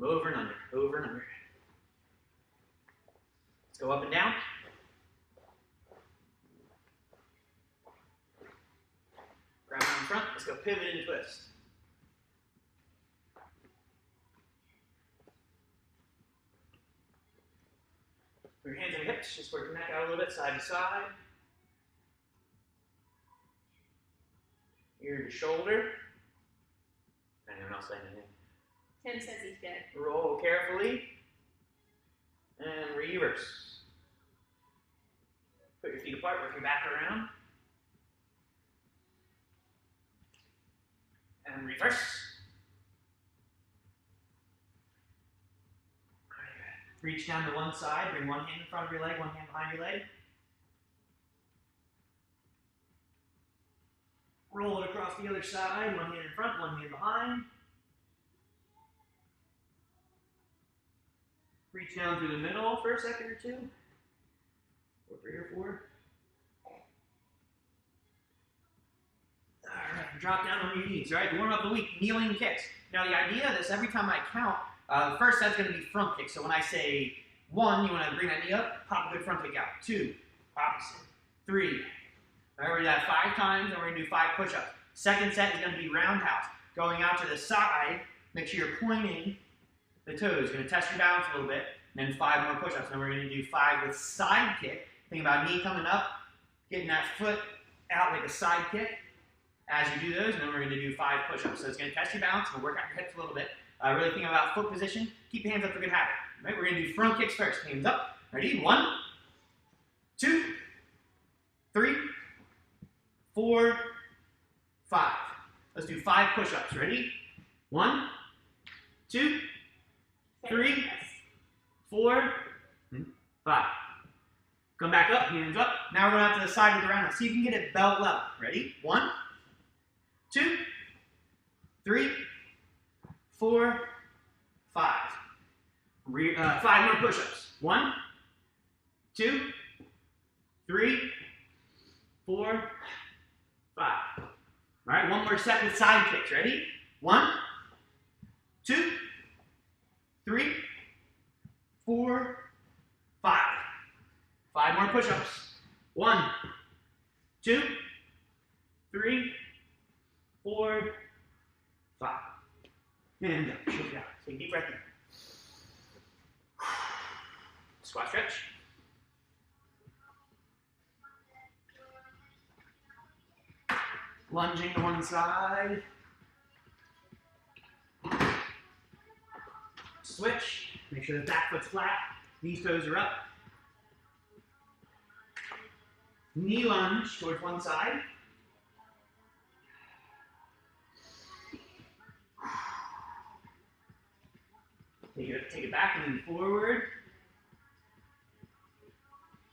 Over and under, over and under. Let's go up and down. Grab it in front. Let's go pivot and twist. Put your hands on your hips. Just work your neck out a little bit, side to side. Ear to shoulder. Anyone else say anything? Tim says he's good. Roll carefully. And reverse. Put your feet apart, work your back around. And reverse. Reach down to one side, bring one hand in front of your leg, one hand behind your leg. Roll it across the other side, one hand in front, one hand behind. Reach down through the middle for a second or two, or 3 or 4. All right, drop down on your knees. All right, warm up the weak, kneeling kicks. Now the idea of this, every time I count, the first set's going to be front kick. So when I say 1, you want to bring that knee up, pop a good front kick out. 2, opposite. 3. All right, we're going to do that 5 times, and we're going to do 5 push-ups. Second set is going to be roundhouse. Going out to the side, make sure you're pointing the toes. You're going to test your balance a little bit, and then 5 more push-ups. Then we're going to do 5 with side kick. Think about knee coming up, getting that foot out like a side kick as you do those, and then we're going to do 5 push-ups. So it's going to test your balance. We'll work out your hips a little bit. Really think about foot position. Keep your hands up for good habit. Right? We're going to do front kicks first. Hands up. Ready? 1, 2, 3, 4, 5. Let's do 5 push-ups. Ready? 1, 2, 3, 4, 5. Come back up. Hands up. Now we're going out to the side with the roundhouse. See if you can get it belt level. Ready? 1, 2, 3, 4, 5. 5 more push-ups. 1, 2, 3, 4, 5. All right, one more set with side kicks. Ready? 1, 2, 3, 4, 5. 5 more push-ups. 1, 2, 3, 4, 5. And up. Shake it out. Take a deep breath in. Squat stretch. Lunging to one side. Switch. Make sure the back foot's flat. These toes are up. Knee lunge towards one side. Take it back and then forward.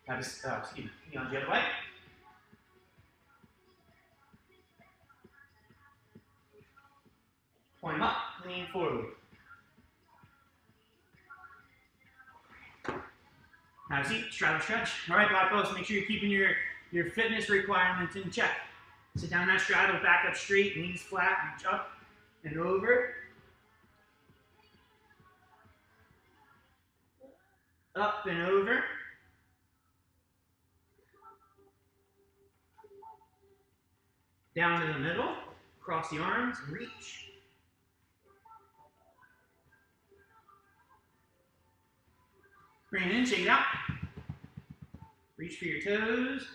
Excuse me, knee on the other way. Point them up, lean forward. Have a seat, straddle stretch. All right, black belts, make sure you're keeping your fitness requirements in check. Sit down in that straddle, back up straight, knees flat, reach up and over. Up and over. Down to the middle, cross the arms and reach. Bring it in, shake it out. Reach for your toes.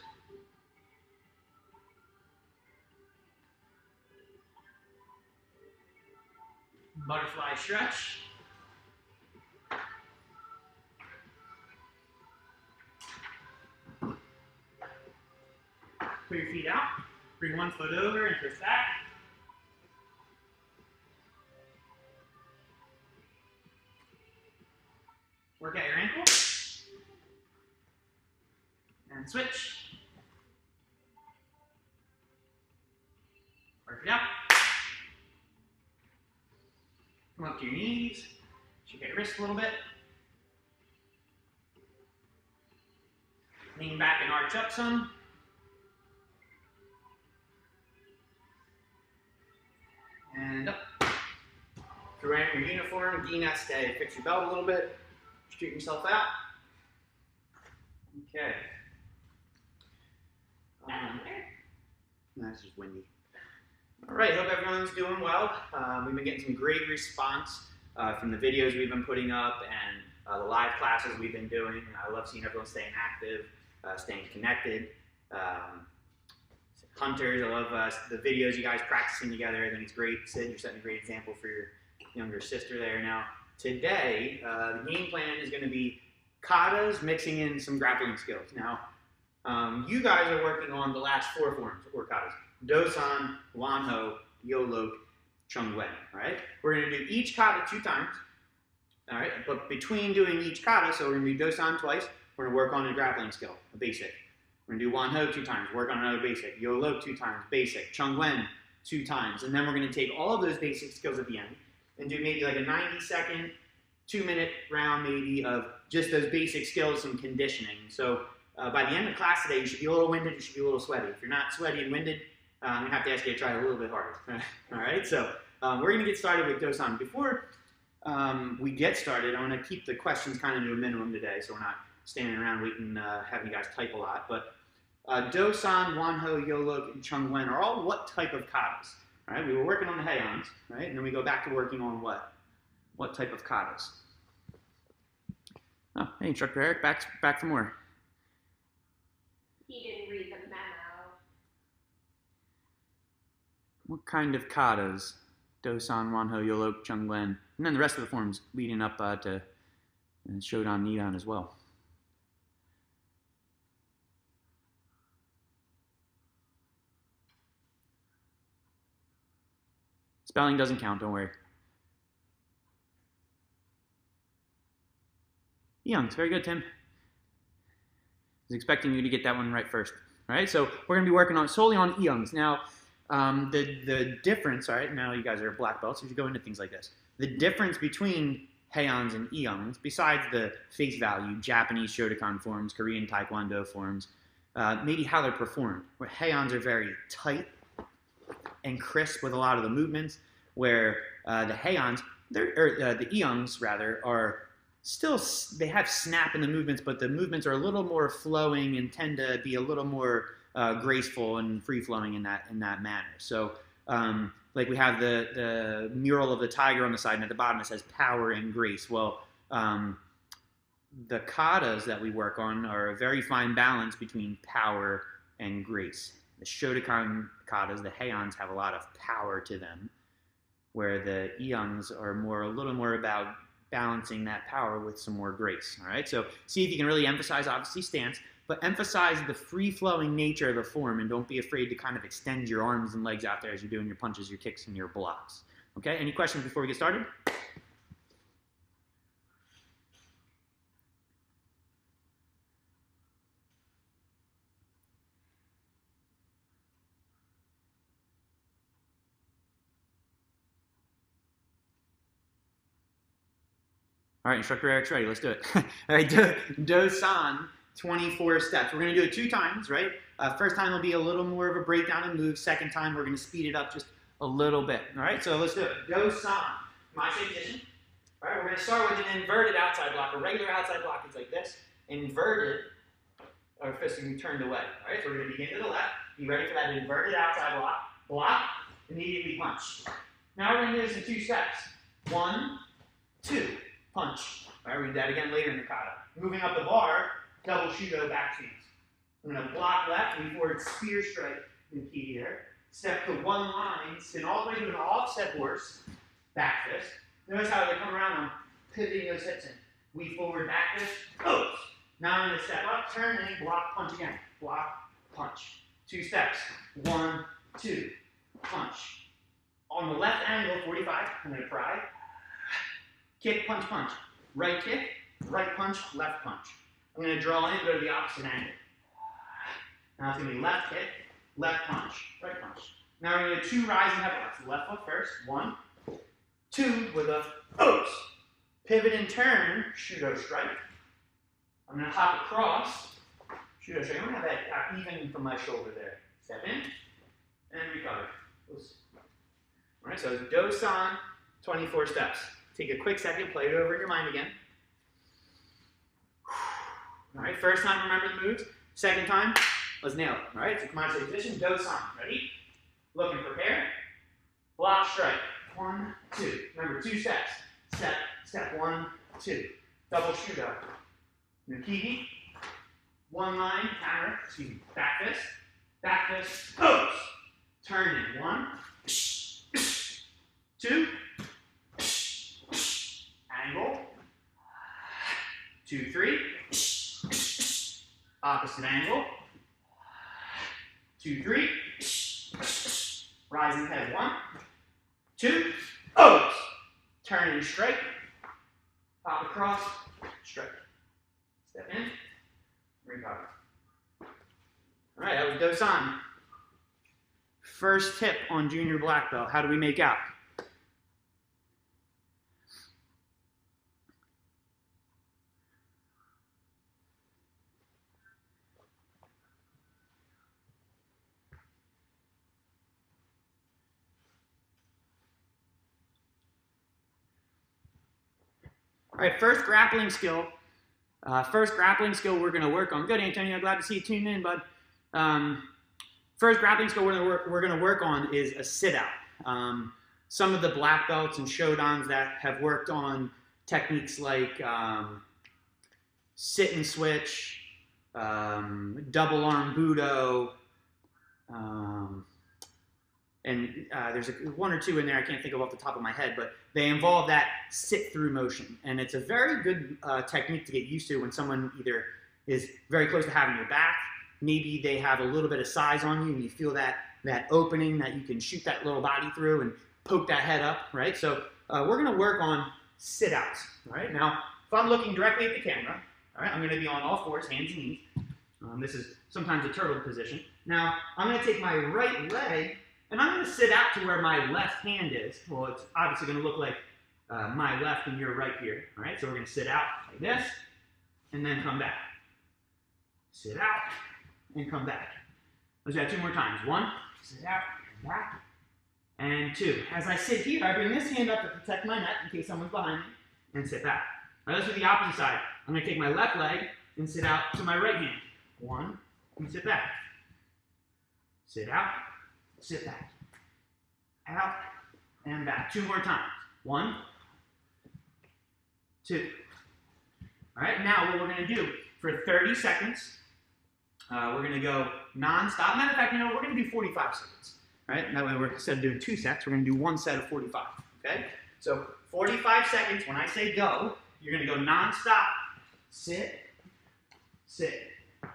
Butterfly stretch. Put your feet out. Bring one foot over and twist back. Work out your ankle. And switch. Work it out. Come up to your knees. Shake your wrist a little bit. Lean back and arch up some. And up. you're wearing your uniform, gi net, stay. Fix your belt a little bit. Straighten yourself out. Okay. That's just windy. All right, hope everyone's doing well. We've been getting some great response from the videos we've been putting up and the live classes we've been doing. I love seeing everyone staying active, staying connected. Hunters, I love the videos you guys practicing together. I think it's great. Sid, you're setting a great example for your younger sister there. Now, today, the game plan is going to be katas mixing in some grappling skills. Now, you guys are working on the last 4 forms or katas. Dosan, Wanho, Yolok, Chungwen, all right? We're going to do each kata 2 times, all right? But between doing each kata, so we're going to do Dosan twice, we're going to work on a grappling skill, a basic. We're going to do Wanho 2 times, work on another basic. Yolok 2 times, basic. Chungwen 2 times. And then we're going to take all of those basic skills at the end and do maybe like a 90-second, 2-minute round maybe of just those basic skills, some conditioning. So by the end of class today, you should be a little winded, you should be a little sweaty. If you're not sweaty and winded, we have to ask you to try a little bit harder. All right, so we're going to get started with Dosan. Before we get started, I want to keep the questions kind of to a minimum today, so we're not standing around waiting, having you guys type a lot. But Dosan, Wanho, Yolok, and Chungwen are all what type of katas? All right, we were working on the Heians, right? And then we go back to working on what? What type of katas? Oh, hey, Instructor Eric, back for more. He didn't read the memo. What kind of katas? Dosan, Wanho, Yolok, Chungwen, and then the rest of the forms leading up to Shodan, Nidan as well. Spelling doesn't count, don't worry. Youngs, very good, Tim. I was expecting you to get that one right first. All right, so we're going to be working on solely on Youngs. Now, the difference, all right, now you guys are black belts, so you go into things like this. The difference between Heians and Eongs, besides the face value, Japanese Shotokan forms, Korean Taekwondo forms, maybe how they're performed. Where Heians are very tight and crisp with a lot of the movements, where the Heians, the Eongs rather, are still, they have snap in the movements, but the movements are a little more flowing and tend to be a little more graceful and free-flowing in that manner. So, like we have the mural of the tiger on the side, and at the bottom it says power and grace. Well, the katas that we work on are a very fine balance between power and grace. The Shotokan katas, the Heians, have a lot of power to them, where the Eongs are a little more about balancing that power with some more grace. All right, so see if you can really emphasize, obviously, stance, but emphasize the free-flowing nature of the form, and don't be afraid to kind of extend your arms and legs out there as you're doing your punches, your kicks, and your blocks. Okay, any questions before we get started? All right, Instructor Eric's ready. Let's do it. All right, Dosan, 24 steps. We're going to do it 2 times, right? First time will be a little more of a breakdown and move. Second time, we're going to speed it up just a little bit. All right, so let's do it. Dosan, my same position. All right, we're going to start with an inverted outside block. A regular outside block is like this. Inverted, our fist will be turned away. All right, so we're going to begin to the left. Be ready for that inverted outside block. Block, immediately punch. Now we're going to do this in 2 steps. 1, 2. Punch. All right, we're going to do that again later in the kata. Moving up the bar, double shudo back stance. I'm going to block left, move forward, spear strike in the key here. Step to 1 line, spin all the way to an offset horse, back fist. Notice how they come around, I'm pivoting those hips in. Weave forward, back fist, oops. Now I'm going to step up, turn, and block, punch again. Block, punch. 2 steps. 1, 2, punch. On the left angle, 45, I'm going to pry. Kick, punch, punch. Right kick, right punch, left punch. I'm going to draw in, go to the opposite angle. Now it's going to be left kick, left punch, right punch. Now we're going to do 2 rising headlocks. Left foot first. 1, 2 with a oops. Pivot and turn, shudo strike. I'm going to hop across, shudo strike. I'm going to have that even from my shoulder there. Step in and recover. All right, so it's Dosan, 24 steps. Take a quick second, play it over in your mind again. All right, first time, remember the moves. Second time, let's nail it. All right, so come out to the position, do sign. Ready? Look and prepare. Block, strike. 1, 2. Remember, 2 steps. Step 1, 2. Double shootout. Nukigi. 1 line, counter, back fist, pose. Turn in. 1, 2, angle. 2, 3. Opposite angle. 2, 3. Rising head. 1, 2. Pose. Turn and strike. Pop across. Strike. Step in. Recover. All right, that was Do-san. First tip on junior black belt. How do we make out? All right, first grappling skill we're going to work on. Good, Antonio. Glad to see you tune in, bud. First grappling skill we're going to work on is a sit-out. Some of the black belts and shodans that have worked on techniques like sit and switch, double arm budo, and there's 1 or 2 in there I can't think of off the top of my head, but they involve that sit-through motion. And it's a very good technique to get used to when someone either is very close to having your back, maybe they have a little bit of size on you and you feel that opening that you can shoot that little body through and poke that head up, right? So we're going to work on sit-outs, all right? Now, if I'm looking directly at the camera, all right, I'm going to be on all fours, hands and knees. This is sometimes a turtle position. Now, I'm going to take my right leg and I'm going to sit out to where my left hand is. Well, it's obviously going to look like my left and your right here. All right, so we're going to sit out like this and then come back. Sit out and come back. Let's do that 2 more times. 1, sit out, and back, and 2. As I sit here, I bring this hand up to protect my neck in case someone's behind me, and sit back. Now let's do the opposite side. I'm going to take my left leg and sit out to my right hand. 1, and sit back. Sit out. Sit back, out, and back. 2 more times. 1, 2. All right, now what we're going to do for 30 seconds, we're going to go non-stop. Matter of fact, we're going to do 45 seconds. All right, that way instead of doing 2 sets, we're going to do 1 set of 45. Okay, so 45 seconds. When I say go, you're going to go non-stop. Sit, sit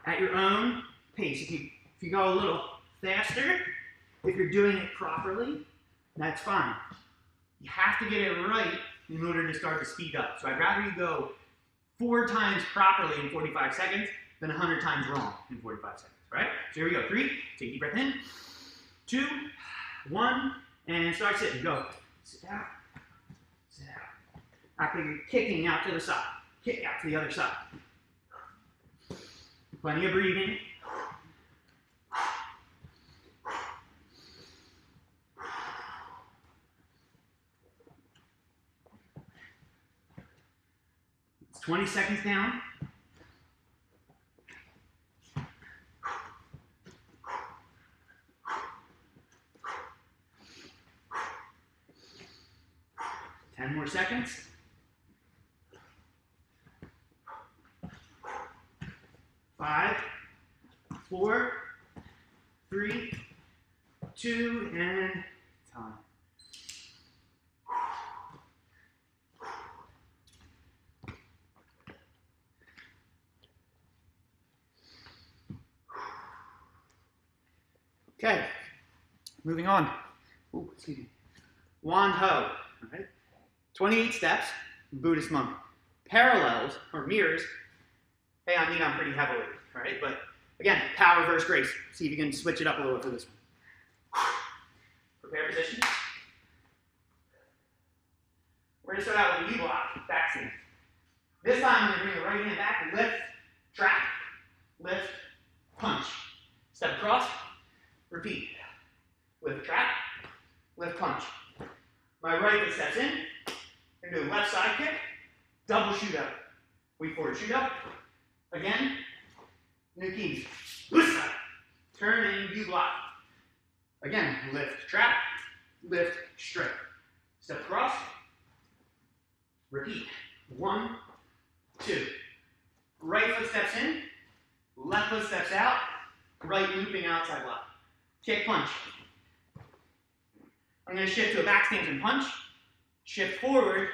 at your own pace. If you go a little faster, if you're doing it properly, that's fine. You have to get it right in order to start to speed up. So I'd rather you go 4 times properly in 45 seconds than 100 times wrong in 45 seconds, right? So here we go. 3, take a deep breath in. 2, 1, and start sitting. Go. Sit out. Sit out. After you're kicking out to the side. Kick out to the other side. Plenty of breathing. It's 20 seconds down. Ten more seconds. 5, 4, 3, 2, and time. Okay, moving on. Ooh, excuse me. Wand Ho, all right? 28 steps, Buddhist monk. Parallels, or mirrors, hey, I mean I'm pretty heavily, all right? But again, power versus grace. See if you can switch it up a little bit for this one. Prepare position. We're gonna start out with a U-block, back stance. This time I'm gonna bring the right hand back, lift, trap, lift, punch. Step across, repeat. Lift, trap, lift, punch. My right foot steps in. And do a left side kick. Double shoot up. Weak forward shoot up. Again. New keys. Turn in, you block. Again, lift, trap, lift, straight. Step across. Repeat. 1, 2. Right foot steps in. Left foot steps out. Right looping outside block. Kick, punch. I'm going to shift to a back stance and punch. Shift forward,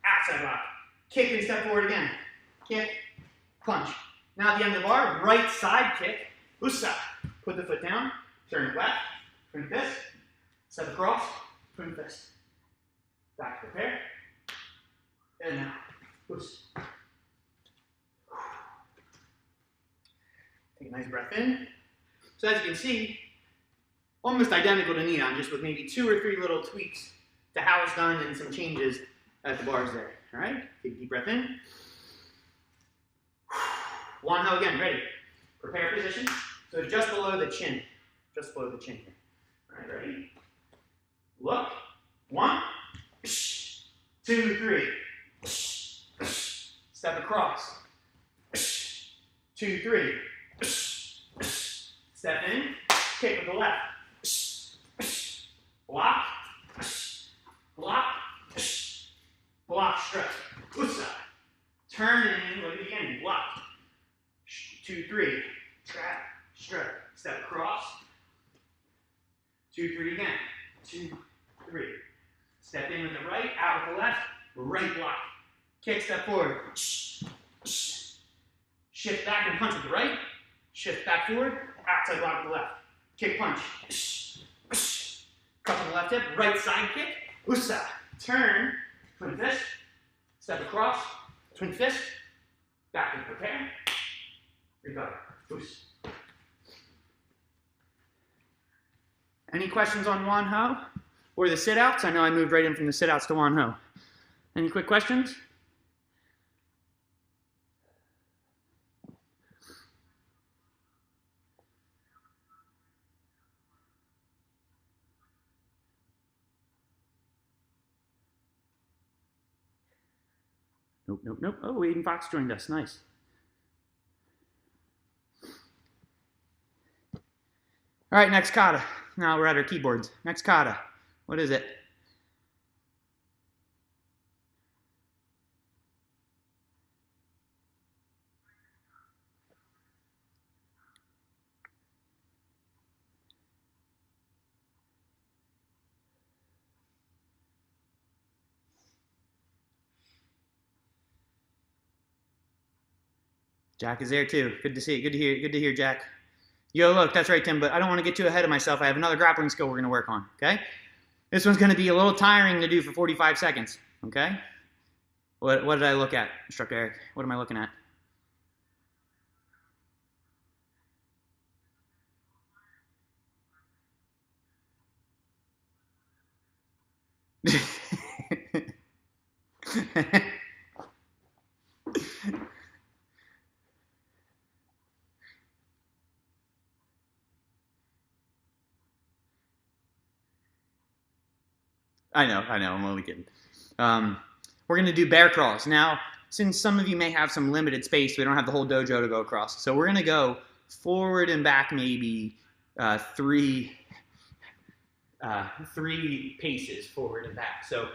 outside block. Kick and step forward again. Kick, punch. Now at the end of the bar, right side kick. Usa. Put the foot down. Turn left. Twin fist. Step across. Twin fist. Back to prepare. And now. Usa. Take a nice breath in. So as you can see, almost identical to knee on, just with maybe 2 or 3 little tweaks to how it's done and some changes at the bars there. All right, take a deep breath in. One ho again, ready. Prepare position. So just below the chin. Just below the chin here. All right, ready? Look. 1, 2, 3. Step across. 2, 3. Step in. Kick with the left. Block. Block. Block, stretch. Usa. Turn in, look at the beginning. Block. 2, 3. Trap. Stretch. Step across. 2, 3 again. 2, 3. Step in with the right, out with the left. Right block. Kick, step forward. Shift back and punch with the right. Shift back forward. Outside block with the left. Kick, punch. Cup on the left hip. Right side kick. Usa. Turn. Twin fist. Step across. Twin fist. Back and prepare. Recover. Boost. Any questions on Wan Ho? Or the sit-outs? I know I moved right in from the sit-outs to Wan Ho. Any quick questions? Nope, nope, nope. Oh, Aiden Fox joined us. Nice. All right, next kata. Now we're at our keyboards. Next kata. What is it? Jack is there too. Good to see it. Good to hear. Good to hear, Jack. Yo, look, that's right, Tim, but I don't want to get too ahead of myself. I have another grappling skill we're going to work on, okay? This one's going to be a little tiring to do for 45 seconds, okay? What did I look at, Instructor Eric? What am I looking at? I know, I'm only kidding. We're going to do bear crawls. Now, since some of you may have some limited space, we don't have the whole dojo to go across. So we're going to go forward and back maybe three paces forward and back. So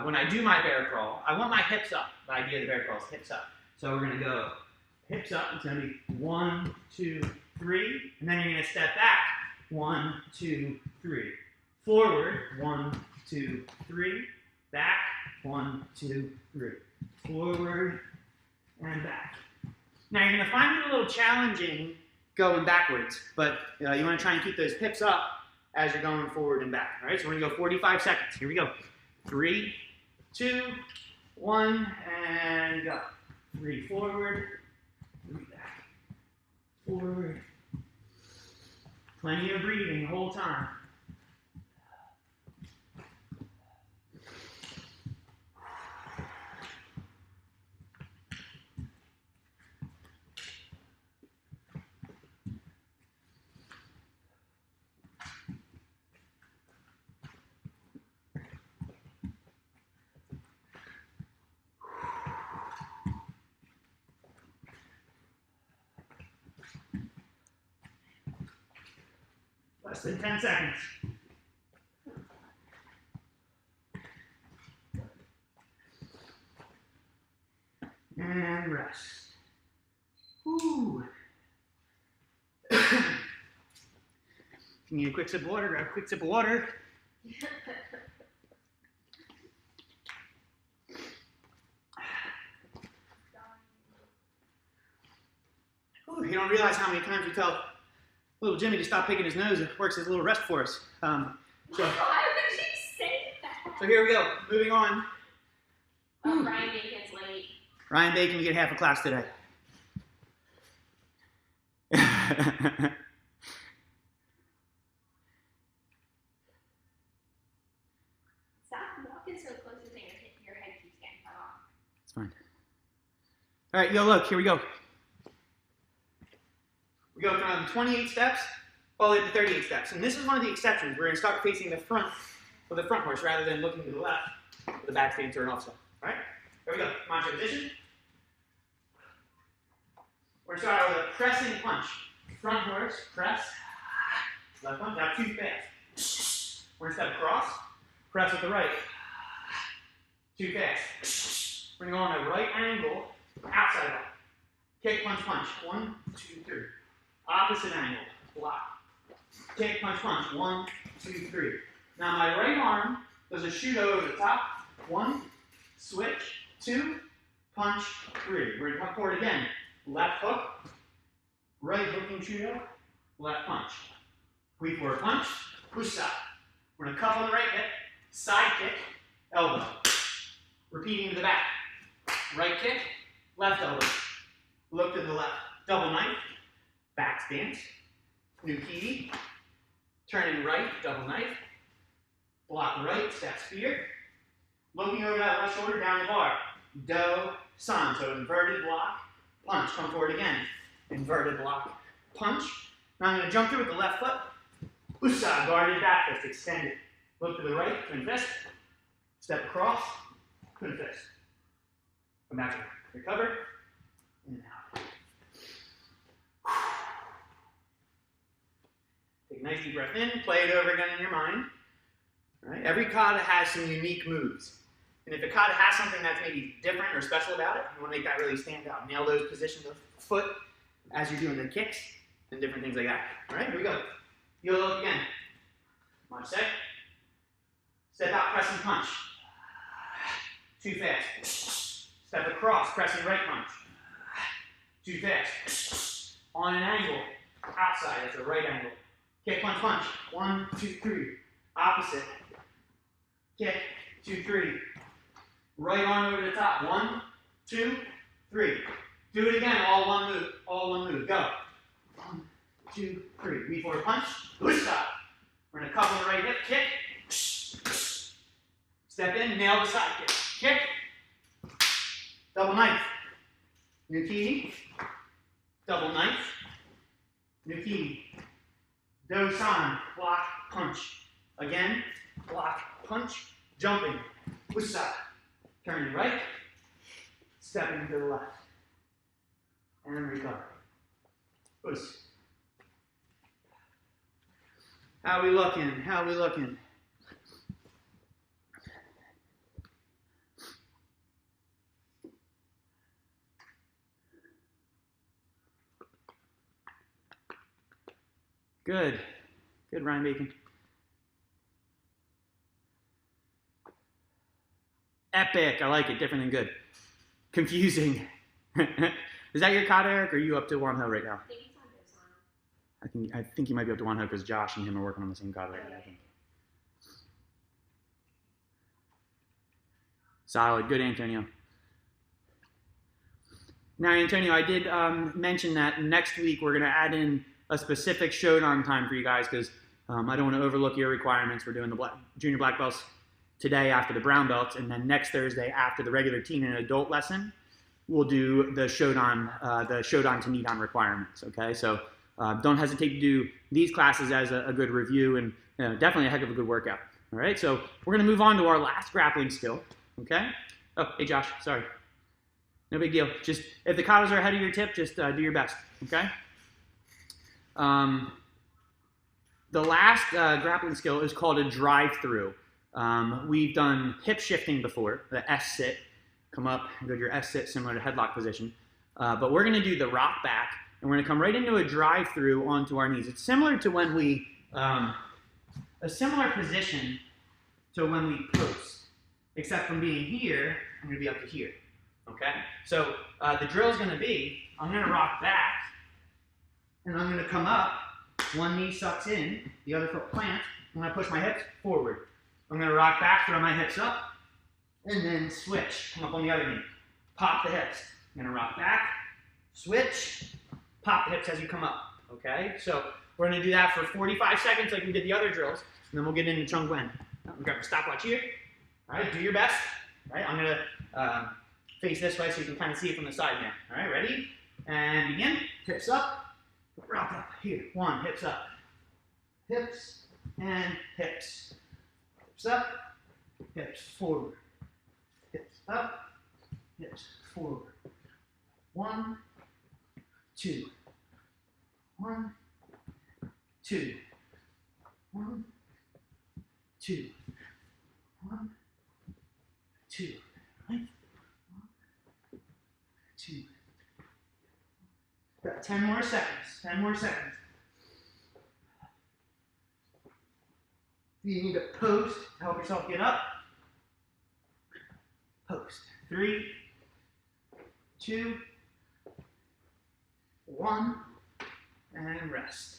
when I do my bear crawl, I want my hips up. The idea of the bear crawl is hips up. So we're going to go hips up. It's going to be 1, 2, 3. And then you're going to step back. 1, 2, 3. Forward. 1, 2, 3. Back. 1, 2, 3. Forward and back. Now you're going to find it a little challenging going backwards, but you want to try and keep those hips up as you're going forward and back. All right, so we're going to go 45 seconds. Here we go. 3, 2, 1, and go. 3 forward, 3 back. Forward. Plenty of breathing the whole time. Less than 10 seconds. And rest. Woo. If you need a quick sip of water, grab a quick sip of water. Ooh, you don't realize how many times we tell little Jimmy to stop picking his nose. It works as a little rest for us. Why would you say that? So here we go. Moving on. Oh, Ryan Bacon's late. Ryan Bacon, you get half a class today. Stop walking so close to thing your head keeps getting cut off. It's fine. All right, yo, look, here we go. We go from 28 steps all the way to 38 steps. And this is one of the exceptions. We're going to start facing the front of the front horse rather than looking to the left with the back stance or an off step. All right, here we go. Mantra position. We're going to start with a pressing punch. Front horse, press. Left punch, not too fast. We're going to step across. Press with the right. Too fast. We're going to go on a right angle, outside up. Kick, punch, punch. 1, 2, 3. Opposite angle, block. Kick, punch, punch. 1, 2, 3. Now my right arm does a shoot over the top. 1, switch, 2, punch, 3. We're going to come forward again. Left hook, right hooking shudo, left punch. Weak forward punch, push side. We're going to cuff on the right hip, side kick, elbow. Repeating to the back. Right kick, left elbow. Look to the left. Double knife, back stance, new key, turning right, double knife, block right, step spear. Looking over that left shoulder, down the bar. Do, san, so inverted block, punch, come forward again. Inverted block, punch. Now I'm going to jump through with the left foot. Usa, guarded back fist, extend it. Look to the right, twin fist. Step across, twin fist. Come back to recover. And out. Take a nice deep breath in, play it over again in your mind. All right? Every kata has some unique moves. And if a kata has something that's maybe different or special about it, you want to make that really stand out. Nail those positions of foot as you're doing the kicks and different things like that. All right, here we go. You'll look again. One sec. Step out, pressing punch. Too fast. Step across, pressing right punch. Too fast. On an angle. Outside, that's a right angle. Kick, punch, punch. 1, 2, 3. Opposite. Kick, 2, 3. Right arm over the top. 1, 2, 3. Do it again, all one move. All one move. Go. 1, 2, 3. V forward punch. Push stop. We're going to couple the right hip. Kick. Step in, nail the side kick. Kick. Double knife. New key. Double knife. New key. Do-san. Block, punch. Again. Block, punch. Jumping. Usa. Turning right. Stepping to the left. And recover. Us. How we looking? How we looking? Good. Good, Ryan Bacon. Epic. I like it. Different than good. Confusing. Is that your kata, Eric, or are you up to Wanho right now? I think he's on this one. I think you might be up to Wanho because Josh and him are working on the same kata right now, I think. Solid. Good, Antonio. Now, Antonio, I did mention that next week we're going to add in a specific Shodan time for you guys because I don't want to overlook your requirements. We're doing the junior black belts today after the brown belts, and then next Thursday after the regular teen and adult lesson, we'll do the Shodan to Nidan requirements, okay? So don't hesitate to do these classes as a good review and definitely a heck of a good workout, all right? So we're going to move on to our last grappling skill, okay? Oh, hey, Josh, sorry. No big deal. Just if the katas are ahead of your tip, just do your best, okay? the last grappling skill is called a drive-through. We've done hip shifting before, the S-sit. Come up and go to your S-sit, similar to headlock position. But we're going to do the rock back, and we're going to come right into a drive-through onto our knees. It's similar to when we, a similar position to when we post, except from being here, I'm going to be up to here. Okay? So the drill is going to be, I'm going to rock back, and I'm going to come up. One knee sucks in, the other foot plants. I'm going to push my hips forward. I'm going to rock back, throw my hips up, and then switch. Come up on the other knee. Pop the hips. I'm going to rock back, switch, pop the hips as you come up. Okay? So we're going to do that for 45 seconds like we did the other drills, and then we'll get into Chung Wen. Grab a stopwatch here. All right, do your best. All right, I'm going to face this way so you can kind of see it from the side now. All right, ready? And begin. Hips up. Rock up. Here. One. Hips up. Hips and hips. Hips up. Hips forward. Hips up. Hips forward. 1, 2. 1, 2. 1, 2. 1, 2. Right? 1, 2. Got 10 more seconds. 10 more seconds. You need to post to help yourself get up. Post. 3, 2, 1, and rest.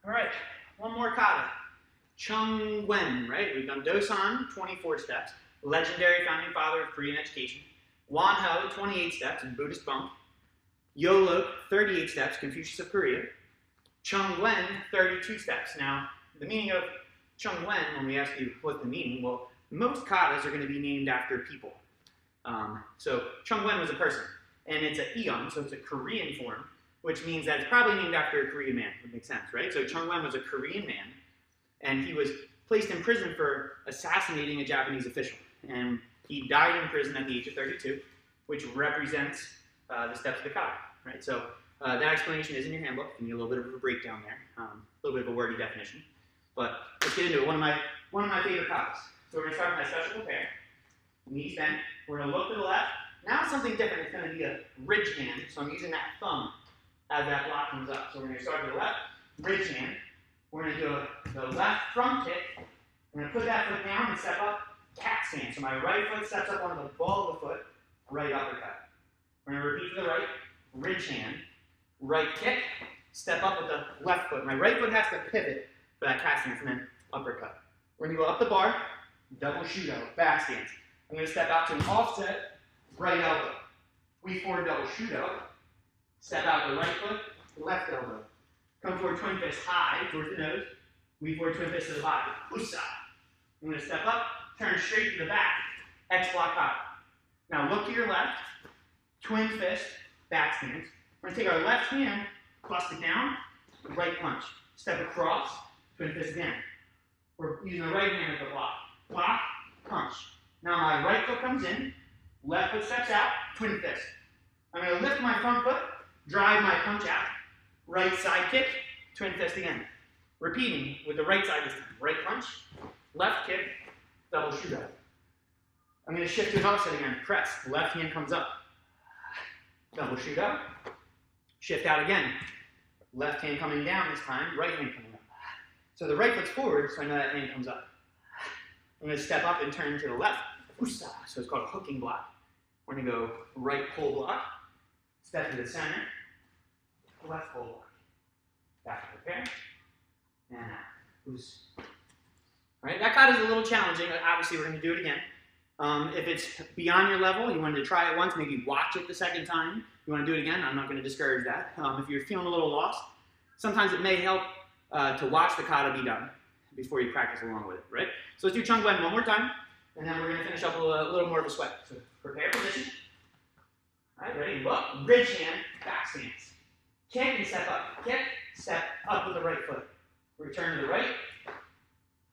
All right, one more kata. Chung Wen, right? We've done Dosan, 24 steps. Legendary founding father of Korean education. Wan Ho, 28 steps in Buddhist monk. Yolok, 38 steps, Confucius of Korea. Chung Wen, 32 steps. Now, the meaning of Chung Wen, when we ask you what's the meaning, well, most katas are going to be named after people. So Chung Wen was a person, and it's an eon, so it's a Korean form, which means that it's probably named after a Korean man. Would make sense, right? So Chung Wen was a Korean man, and he was placed in prison for assassinating a Japanese official. And he died in prison at the age of 32, which represents the steps of the kata, right? So that explanation is in your handbook. You need a little bit of a breakdown there, a little bit of a wordy definition. But let's get into it. One of my favorite katas. So we're going to start with my special prepare. Knees bent. We're going to look to the left. Now it's something different. It's going to be a ridge hand. So I'm using that thumb as that block comes up. So we're going to start with the left, ridge hand. We're going to do the left front kick. I'm going to put that foot down and step up, cat stand. So my right foot steps up onto the ball of the foot, right uppercut. We're going to repeat to the right, ridge hand, right kick, step up with the left foot. My right foot has to pivot for that cat stance, and then uppercut. We're going to go up the bar, double shootout, back stance. I'm going to step out to an offset, right elbow. We forward double shootout, step out the right foot, left elbow. Come forward twin fist high towards the nose. We forward twin fist to the body. Usa. I'm going to step up, turn straight to the back. X block high. Now look to your left. Twin fist, back stance. We're going to take our left hand, bust it down, right punch. Step across, twin fist again. We're using the right hand as the block. Block, punch. Now my right foot comes in, left foot steps out, twin fist. I'm going to lift my front foot, drive my punch out. Right side kick, twin fist again. Repeating with the right side this time. Right punch, left kick, double shootout. I'm going to shift to an offset again. Press, left hand comes up. Double shootout. Shift out again. Left hand coming down this time, right hand coming up. So the right foot's forward, so I know that hand comes up. I'm going to step up and turn to the left. So it's called a hooking block. We're going to go right pull block. Step to the center. Left pull block. Back to prepare. And out. All right, that kata is a little challenging. Obviously, we're going to do it again. If it's beyond your level, you wanted to try it once, maybe watch it the second time. You want to do it again, I'm not going to discourage that. If you're feeling a little lost, sometimes it may help to watch the kata be done before you practice along with it, right? So let's do Chung Wen one more time, and then we're going to finish up with a little more of a sweat. So prepare position. All right, ready? Look, ridge hand, back stance. Kick and step up. Kick, step up with the right foot. Return to the right.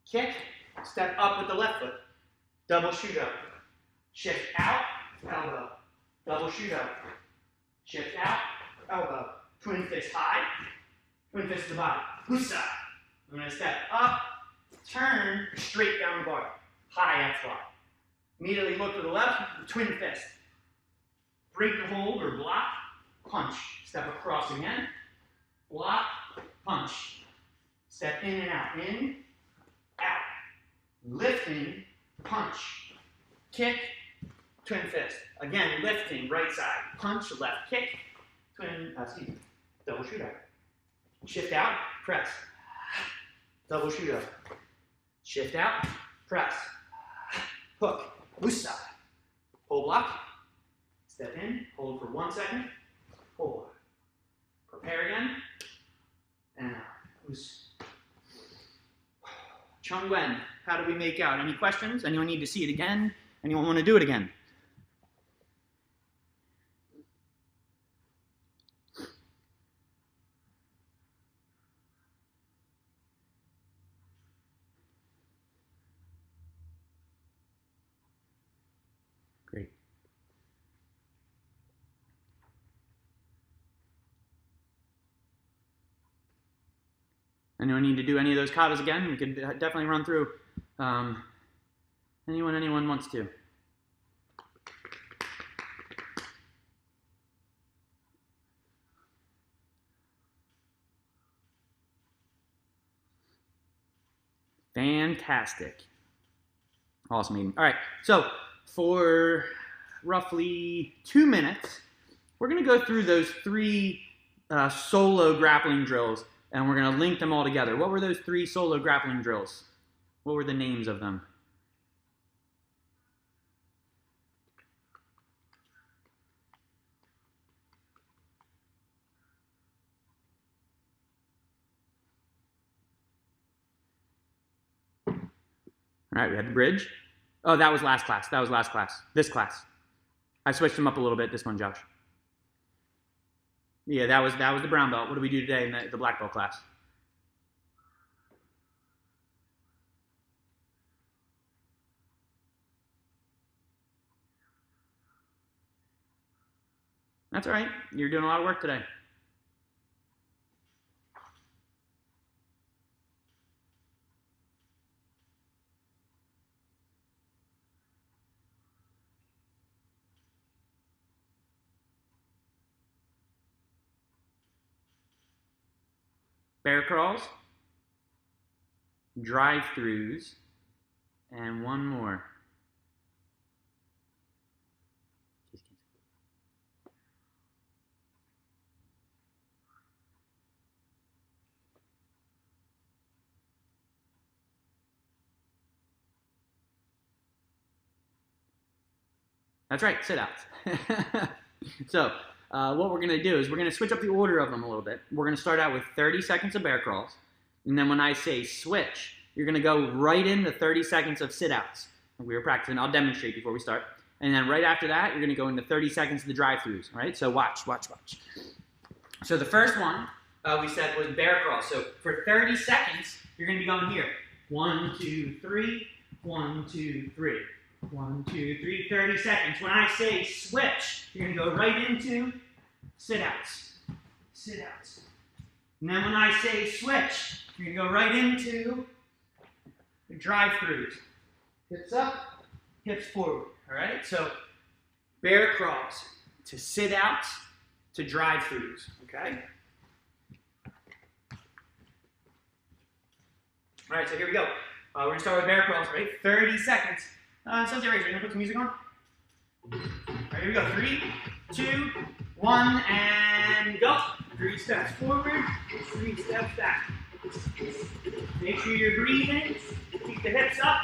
Kick, step up with the left foot. Double shootout. Shift out, elbow. Double shoot up. Shift out, elbow. Twin fist high. Twin fist to the body. Husa. I'm going to step up, turn, straight down the bar. High X bar. Immediately look to the left, twin fist. Break the hold or block, punch. Step across again. Block, punch. Step in and out. In, out. Lifting, punch. Kick, twin fist. Again, lifting, right side. Punch, left kick. Double shoot up. Shift out, press. Double shoot up. Shift out, press. Hook, usa. Hold block. Step in, hold for 1 second. Hold. Prepare again. And out. Chung Wen, how do we make out? Any questions? Anyone need to see it again? Anyone want to do it again? Great. Anyone need to do any of those katas again? We could definitely run through. Anyone wants to. Fantastic. Awesome meeting. All right, so for roughly 2 minutes, we're going to go through those 3 solo grappling drills, and we're going to link them all together. What were those 3 solo grappling drills? What were the names of them? All right, we had the bridge. Oh, that was last class. That was last class. This class. I switched them up a little bit, this one, Josh. Yeah, that was the brown belt. What do we do today in the black belt class? That's all right. You're doing a lot of work today. Bear crawls, drive-throughs, and one more. That's right, sit-outs. So what we're going to do is we're going to switch up the order of them a little bit. We're going to start out with 30 seconds of bear crawls. And then when I say switch, you're going to go right into 30 seconds of sit-outs. Like we were practicing. I'll demonstrate before we start. And then right after that, you're going to go into 30 seconds of the drive-throughs. All right? So watch. So the first one we said was bear crawl. So for 30 seconds, you're going to be going here. 1, 2, 3, 1, 2, 3. 1, 2, 3, 30 seconds. When I say switch, you're going to go right into sit-outs. Sit-outs. And then when I say switch, you're going to go right into the drive-throughs. Hips up, hips forward. All right? So bear crawls to sit-outs to drive-throughs. Okay? All right, so here we go. We're going to start with bear crawls, right? 30 seconds. Sunset Racer, you gonna put some music on? Alright, here we go. 3, 2, 1, and go. 3 steps forward, 3 steps back. Make sure you're breathing. Keep the hips up.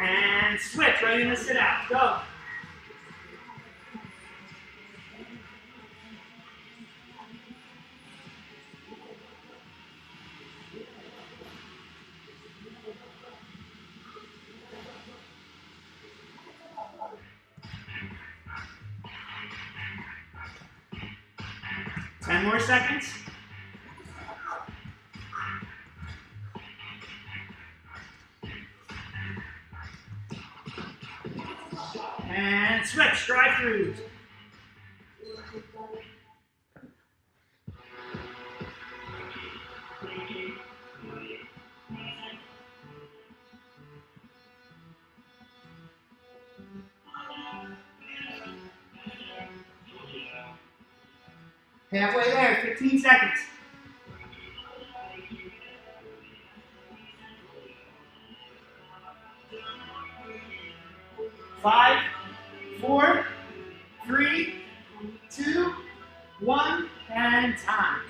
And switch right into sit out. Go. 10 more seconds. And switch, drive-throughs. Halfway there, 15 seconds. 5, 4, 3, 2, 1, and time.